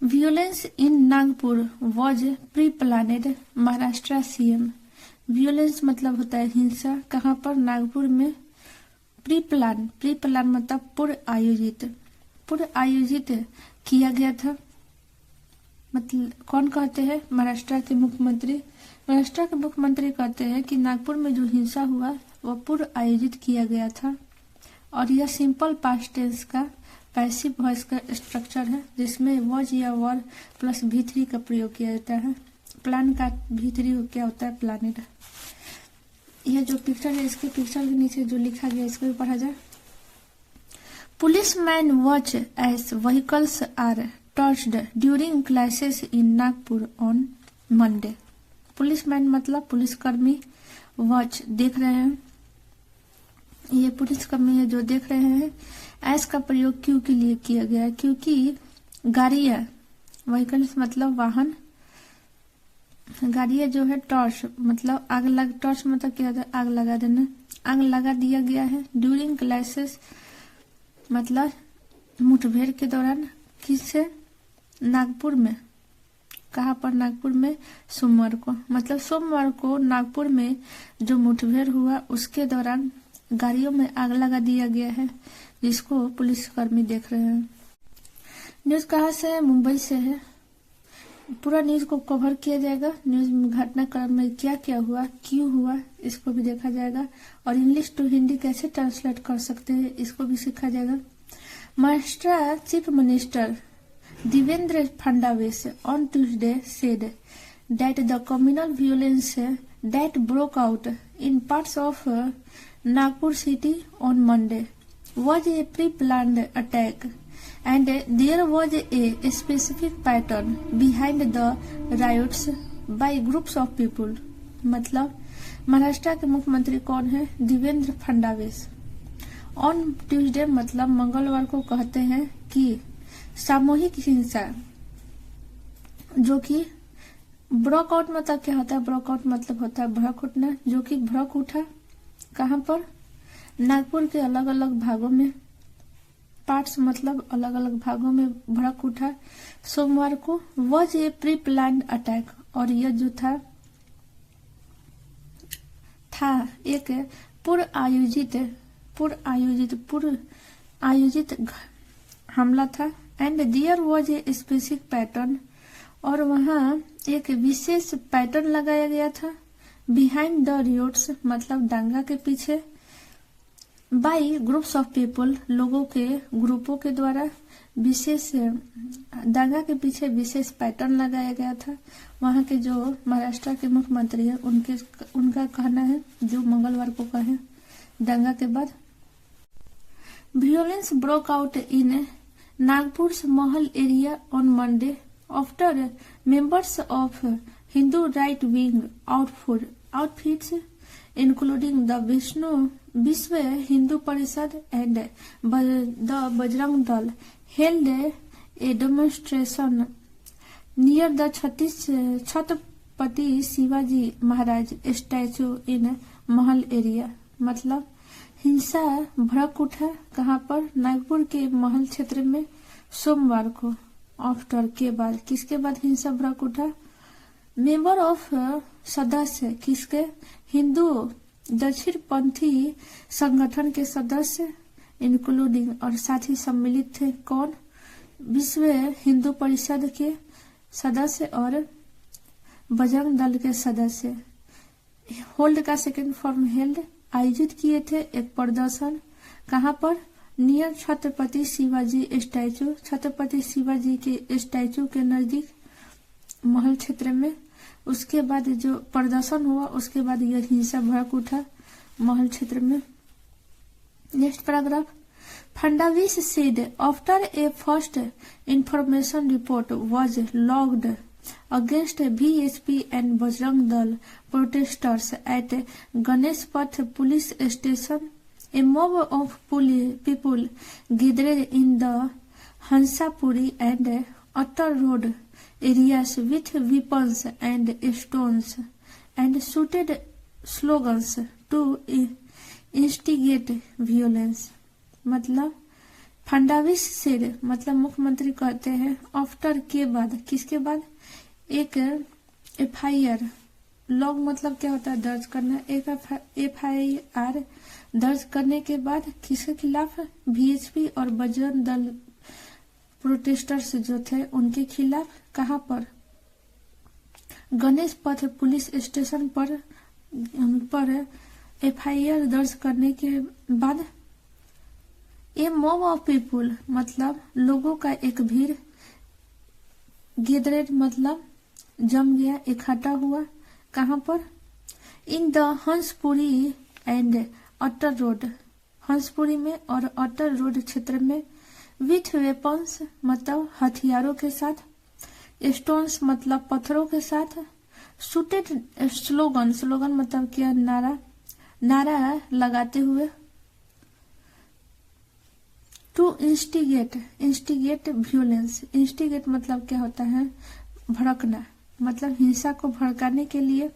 Violence in Nagpur was pre-planned, Maharashtra CM. Violence मतलब होता है हिंसा, कहाँ पर? नागपुर में। प्री प्लान मतलब पूर्व आयोजित किया गया था। मतलब कौन कहते हैं? महाराष्ट्र के मुख्यमंत्री। महाराष्ट्र के मुख्यमंत्री कहते हैं कि नागपुर में जो हिंसा हुआ वह पूर्व आयोजित किया गया था। और यह सिंपल पास्ट टेंस का पैसिव वॉइस का स्ट्रक्चर है, जिसमें वॉज या वर प्लस V3 का प्रयोग किया जाता है। प्लान का V3 क्या होता है? प्लानेड। यह जो पिक्चर है, इसके पिक्चर के नीचे जो लिखा गया इसको भी पढ़ा जाए। Policeman watch as vehicles are torched during clashes in Nagpur on Monday. Policeman मतलब पुलिसकर्मी, वॉच देख रहे हैं। ये पुलिसकर्मी है जो देख रहे हैं। एस का प्रयोग क्यों के लिए किया गया? क्योंकि गाड़ियां, व्हीकल्स मतलब वाहन, गाड़ियां जो है टॉर्च मतलब टॉर्च मतलब क्या होता है? आग लगा देना। आग लगा दिया गया है। ड्यूरिंग क्लासेस मतलब मुठभेड़ के दौरान। किससे? नागपुर में। कहाँ पर? नागपुर में सोमवार को। मतलब सोमवार को नागपुर में जो मुठभेड़ हुआ उसके दौरान गाड़ियों में आग लगा दिया गया है, जिसको पुलिसकर्मी देख रहे हैं। न्यूज कहाँ से है? मुंबई से है। पूरा न्यूज को कवर किया जाएगा। न्यूज घटनाक्रम में क्या क्या हुआ, क्यों हुआ, इसको भी देखा जाएगा। और इंग्लिश टू हिंदी कैसे ट्रांसलेट कर सकते हैं, इसको भी सीखा जाएगा। Maharashtra chief minister Devendra Fadnavis on Tuesday said that the communal violence that broke out in parts of Nagpur city on Monday was a pre-planned attack and there was a specific pattern behind the riots by groups of people। मतलब महाराष्ट्र के मुख्यमंत्री कौन है? Devendra Fadnavis. On Tuesday मतलब मंगलवार को कहते हैं कि सामूहिक हिंसा जो कि ब्रेकआउट मतलब क्या होता है? ब्रेकआउट मतलब होता है भड़क उठना, जो कि भड़क उठा। कहाँ पर? नागपुर के अलग अलग भागों में। पार्ट्स मतलब अलग अलग भागों में भड़क उठा सोमवार को। Was a pre plan attack, और यह जो था एक पूर्व आयोजित हमला था। And there was a specific pattern, और वहां एक विशेष पैटर्न लगाया गया था। बिहाइंड द रियोट्स मतलब दांगा के पीछे। बाई ग्रुप्स ऑफ पीपल लोगों के ग्रुपों के द्वारा विशेष दांगा के पीछे विशेष पैटर्न लगाया गया था। वहां के जो महाराष्ट्र के मुख्यमंत्री है उनका कहना है, जो मंगलवार को कहे दांगा के बाद। Violence broke out in Nagpur's Mahal area on Monday after members of Hindu right-wing outfits, including the Vishwa Hindu Parishad and the Bajrang Dal, held a demonstration near the Chhatrapati Shivaji Maharaj statue in Mahal area। मतलब हिंसा भड़क उठा कहाँ पर? नागपुर के महल क्षेत्र में सोमवार को। आफ्टर के बाद, किसके बाद हिंसा भड़क उठा? मेंबर ऑफ सदस्य, किसके? हिंदू दक्षिणपंथी संगठन के सदस्य, इंक्लूडिंग और साथ ही सम्मिलित थे। कौन? विश्व हिंदू परिषद के सदस्य और बजरंग दल के सदस्य। होल्ड का सेकेंड फॉर्म हेल्ड, आयोजित किए थे एक प्रदर्शन। कहाँ पर? नियर छत्रपति शिवाजी स्टैचू, छत्रपति शिवाजी के स्टैचू के नजदीक महल क्षेत्र में। उसके बाद जो प्रदर्शन हुआ उसके बाद यह हिंसा भड़क उठा महल क्षेत्र में। Next paragraph. Fadnavis said after a first information report was logged against VSP and Bajrang Dal protesters at Ganesh Path police station, a mob of people gathered in the Hansapuri and Uttar Road areas with weapons and stones and shouted slogans to instigate violence। मतलब Fadnavis said मतलब मुख्यमंत्री कहते हैं, after के बाद, किसके बाद, एक FIR, लॉग मतलब क्या होता है, दर्ज करना, एक FIR दर्ज करने के बाद किसके खिलाफ, VHP और बजरंग दल प्रोटेस्टर्स जो थे उनके खिलाफ, कहां पर, गणेश पथ पुलिस स्टेशन पर FIR दर्ज करने के बाद ए मॉब ऑफ पीपुल मतलब लोगों का एक भीड़, गैदरेड मतलब जम गया, इकट्ठा हुआ, कहां पर, in the Hansapuri and Attar road, Hansapuri में और अटर रोड क्षेत्र में, विथ वेपन्स मतलब हथियारों के साथ, स्टोन्स मतलब पत्थरों के साथ, शूटेड स्लोगन, स्लोगन मतलब क्या, नारा लगाते हुए, टू इंस्टिगेट व्योलेंस, इंस्टिगेट मतलब क्या होता है, भड़कना, मतलब हिंसा को भड़काने के लिए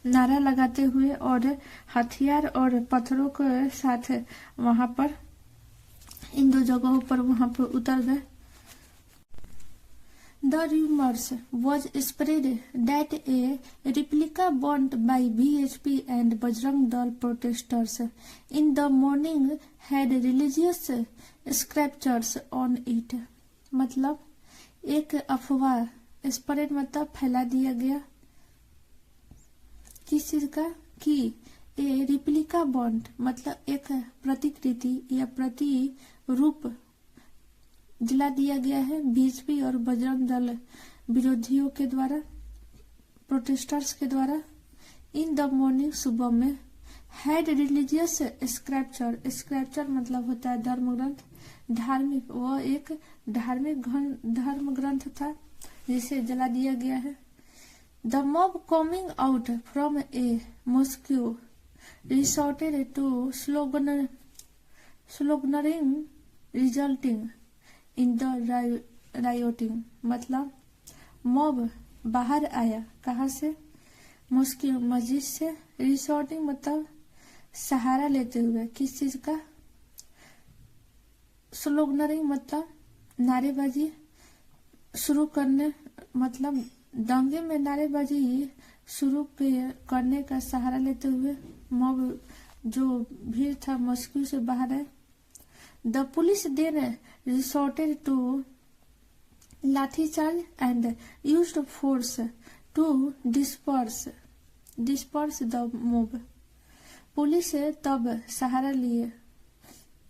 नारा लगाते हुए और हथियार और पत्थरों के साथ वहां पर, इन दो जगहों पर वहां पर उतर गए। The rumors was spread that a replica burnt by VHP and Bajrang Dal protesters in the morning had religious scriptures on it. मतलब एक अफवाह, स्प्रेड मतलब फैला दिया गया, किस चीज का, कि ए रिप्लिका बॉन्ड मतलब एक प्रतिकृति या प्रतिरूप जला दिया गया है VHP और बजरंग दल विरोधियों के द्वारा, प्रोटेस्टर्स के द्वारा, इन द मॉर्निंग सुबह में, हैड रिलीजियस स्क्रिप्चर, स्क्रिप्चर मतलब होता है धर्म ग्रंथ, धार्मिक, वो एक धार्मिक धर्म ग्रंथ था जिसे जला दिया गया है। The mob coming out from a mosque resorted to sloganeering resulting in the rioting मतलब मॉब बाहर आया, कहा से, मॉस्क्यू मस्जिद से, रिसोर्टिंग मतलब सहारा लेते हुए, किस चीज का, स्लोगनरिंग मतलब नारेबाजी शुरू करने, मतलब दंगे में नारेबाजी शुरू करने का सहारा लेते हुए मॉब जो भीड़ था मॉस्क्यू से बाहर है। The police then resorted to lathicharge and used force to disperse the mob. Police तब सहारा लिए,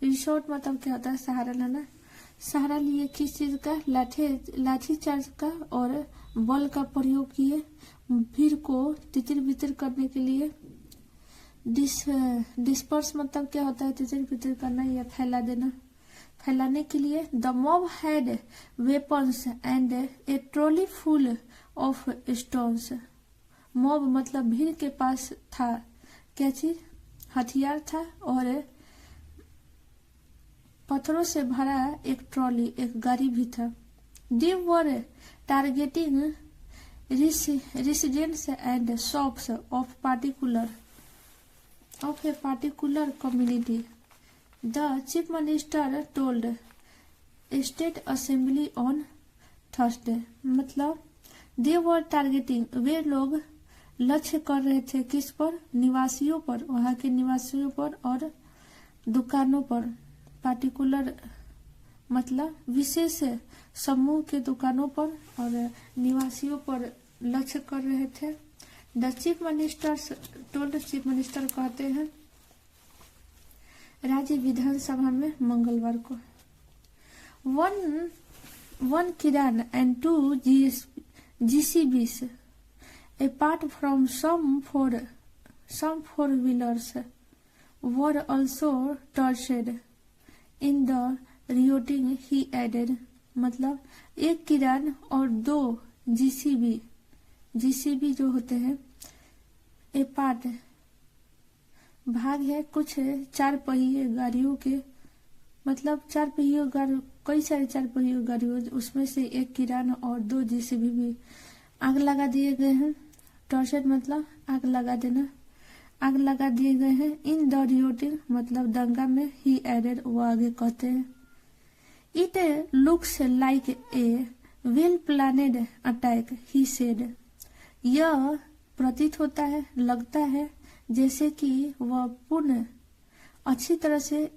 रिसोर्ट मतलब क्या होता है, सहारा लेना, सहारा लिए किस चीज का, लाठीचार्ज का और बल का प्रयोग किए, भीड़ को तितिर बितिर करने के लिए। डिस्पर्स मतलब क्या होता है, तितर बितर करना या फैला देना, फैलाने के लिए। The mob had weapons and A trolley full of stones, mob मतलब भीड़ के पास था क्या चीज, हथियार था और पत्थरों से भरा एक ट्रॉली, एक गाड़ी भी था। They were targeting residents and shops of a particular community. The chief minister told state assembly on Thursday. मतलब they were targeting, वे लोग लक्ष्य कर रहे थे किस पर, निवासियों पर, वहां के निवासियों पर और दुकानों पर। पार्टिकुलर मतलब विशेष समूह के दुकानों पर और निवासियों पर लक्ष्य कर रहे थे। The chief minister told, chief minister कहते हैं राज्य विधानसभा में मंगलवार को। वन किरान and 2 GCBs apart from some four-wheelers were also torched in the rioting, he added. मतलब एक किरान और 2 GCB जो होते हैं, ए पार्ट भाग है कुछ 4 पहिए गाड़ियों के, मतलब 4 पहिए गाड़ी, कई सारे 4 पहिए गाड़ियों, उसमें से एक किरान और 2 GCB भी आग लगा दिए गए हैं। टॉर्चर मतलब आग लगा देना, आग लगा दिए गए हैं। इन द रियोटिंग मतलब दंगा में, ही एडेड वो आगे कहते हैं। It looks like a well-planned attack, he said. यह प्रतीत होता है, लगता है जैसे कि वह अच्छी तरह से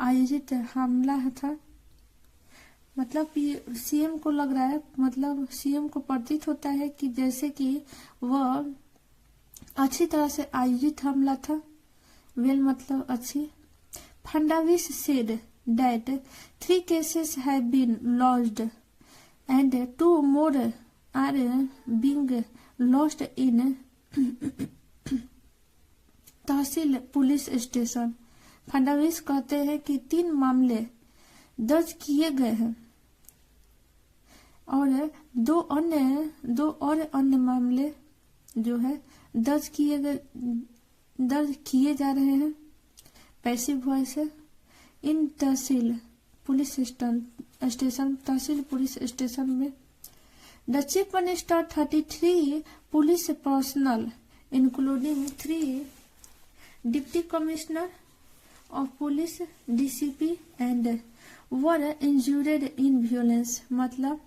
आयोजित हमला था। मतलब सीएम को लग रहा है, मतलब सीएम को प्रतीत होता है कि जैसे कि वह अच्छी तरह से आयोजित हमला था। वेल मतलब अच्छी। Fadnavis said that 3 cases have been lodged and 2 more are being lost in tehsil police station. Fadnavis कहते हैं कि 3 मामले दर्ज किए गए हैं और 2 और अन्य मामले जो है दर्ज किए जा रहे हैं। पैसिव वॉइस है। इन तहसील पुलिस स्टेशन में the chief minister 33 police personnel including 3 deputy commissioner of police DCP and were injured in violence. मतलब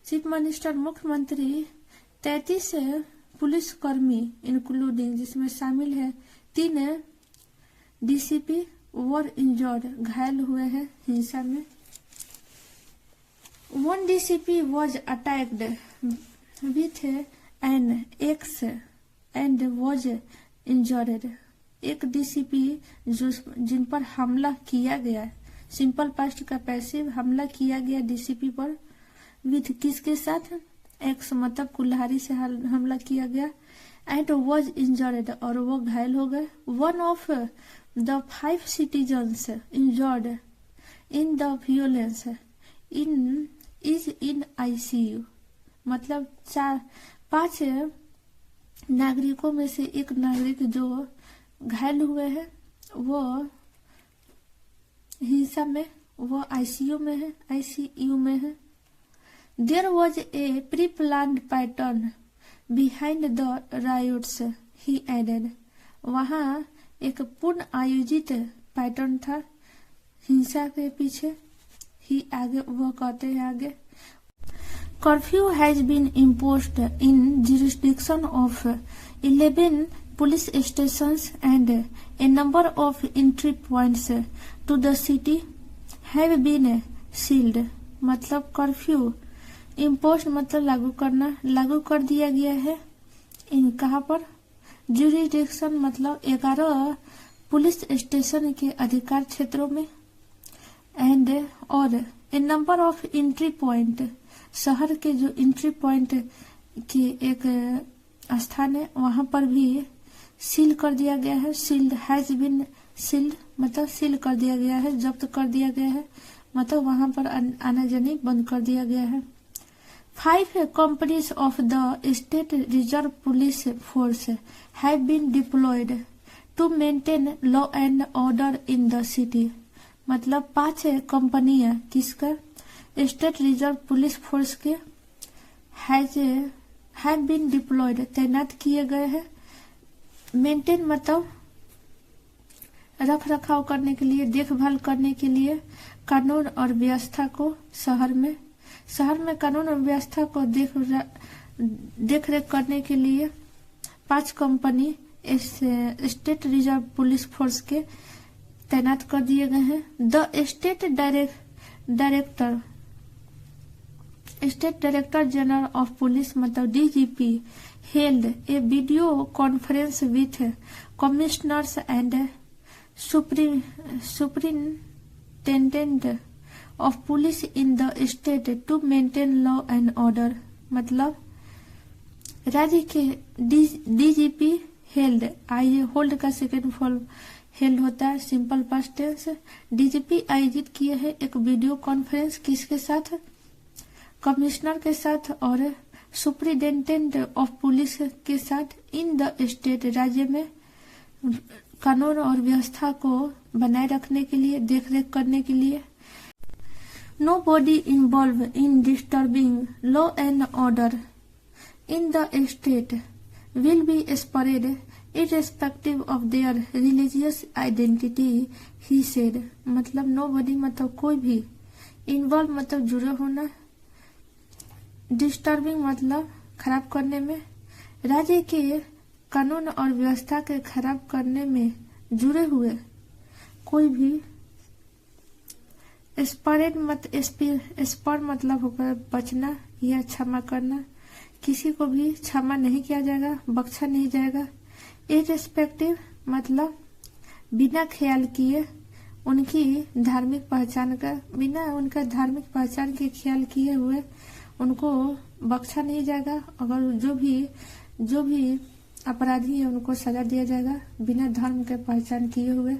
चीफ मिनिस्टर मुख्यमंत्री 33 पुलिस कर्मी इंक्लूडिंग जिसमें शामिल है 3 DCP वर इंजर्ड घायल हुए हैं हिंसा में। 1 DCP was attacked with an axe and was injured। एक DCP जिन पर हमला किया गया, सिंपल पास्ट का पैसिव, हमला किया गया DCP पर विथ किसके साथ, एक्स मतलब कुल्हाड़ी से हमला किया गया, एंड वॉज इंजर्ड और वो घायल हो गए। 1 of the 5 citizens injured in the violence is in ICU। मतलब 5 नागरिकों में से एक नागरिक जो घायल हुए हैं वो हिंसा में, वो ICU में है। There was a pre-planned pattern behind the riots, he added। वहाँ एक पूर्ण आयोजित पैटर्न था हिंसा के पीछे। ही आगे वो कहते हैं आगे। Curfew has been imposed in jurisdiction of 11 police stations and a number of entry points to the city have been sealed। मतलब कर्फ्यू इम्पोज मतलब लागू कर दिया गया है। इन कहाँ पर, जुरिडिक्शन मतलब 11 पुलिस स्टेशन के अधिकार क्षेत्रों में, एंड और ए नंबर ऑफ एंट्री पॉइंट, शहर के जो एंट्री पॉइंट के एक स्थान है वहां पर भी सील कर दिया गया है। सील्ड हैज बीन सील्ड मतलब सील कर दिया गया है, जब्त कर दिया गया है, मतलब वहां पर आना जानी बंद कर दिया गया है। 5 companies of the State Reserve Police Force have been deployed to maintain law and order in the city। मतलब 5 कंपनियां किसका, स्टेट रिजर्व पुलिस फोर्स के have been deployed तैनात किए गए हैं। मेंटेन मतलब रख रखाव करने के लिए, देखभाल करने के लिए कानून और व्यवस्था को शहर में कानून और व्यवस्था को देख रेख करने के लिए 5 company state reserve police force के तैनात कर दिए गए हैं। The state director general of police मतलब DGP held a video conference with commissioners and superintendent of police in the state to maintain law and order। मतलब राज्य के DGP held, होल्ड का सेकेंड फॉर्म हेल्ड होता है, simple past tense. DGP आयोजित किए हैं एक वीडियो कॉन्फ्रेंस किसके साथ, कमिश्नर के साथ और सुपरिटेंडेंट ऑफ पुलिस के साथ इन द स्टेट, राज्य में कानून और व्यवस्था को बनाए रखने के लिए, देखरेख करने के लिए। Nobody involved in disturbing law and order in the state will be spared irrespective of their religious identity, he said। मतलब nobody मतलब कोई भी, involve मतलब जुड़े होना, disturbing मतलब खराब करने में, राज्य के कानून और व्यवस्था के खराब करने में जुड़े हुए कोई भी, स्पर मतलब होकर बचना या क्षमा करना, किसी को भी क्षमा नहीं किया जाएगा, बख्शा नहीं जाएगा। इररिस्पेक्टिव मतलब बिना ख्याल किए उनकी धार्मिक पहचान का, बिना उनका धार्मिक पहचान के ख्याल किए हुए उनको बख्शा नहीं जाएगा। अगर जो भी अपराधी है उनको सजा दिया जाएगा बिना धर्म के पहचान किए हुए,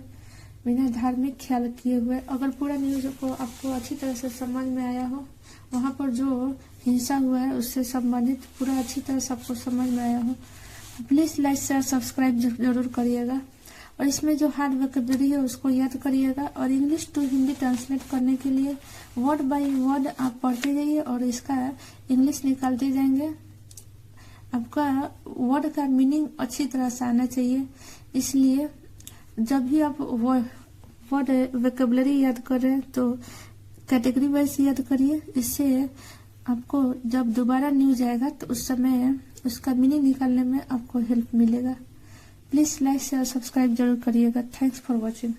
बिना धार्मिक ख्याल किए हुए। अगर पूरा न्यूज को आपको अच्छी तरह से समझ में आया हो, वहाँ पर जो हिंसा हुआ है उससे संबंधित पूरा अच्छी तरह से आपको समझ में आया हो, प्लीज लाइक शेयर सब्सक्राइब जरूर करिएगा। और इसमें जो हार्ड वोकैबुलरी है उसको याद करिएगा। और इंग्लिश टू हिंदी ट्रांसलेट करने के लिए वर्ड बाय वर्ड आप पढ़ते जाइए और इसका इंग्लिश निकालते जाएंगे। आपका वर्ड का मीनिंग अच्छी तरह से आना चाहिए, इसलिए जब भी आप वर्ड वोकैबुलरी याद कर रहे हैं तो कैटेगरी वाइज याद करिए। इससे आपको जब दोबारा न्यूज आएगा तो उस समय उसका मीनिंग निकालने में आपको हेल्प मिलेगा। प्लीज लाइक शेयर सब्सक्राइब जरूर करिएगा। Thanks for watching.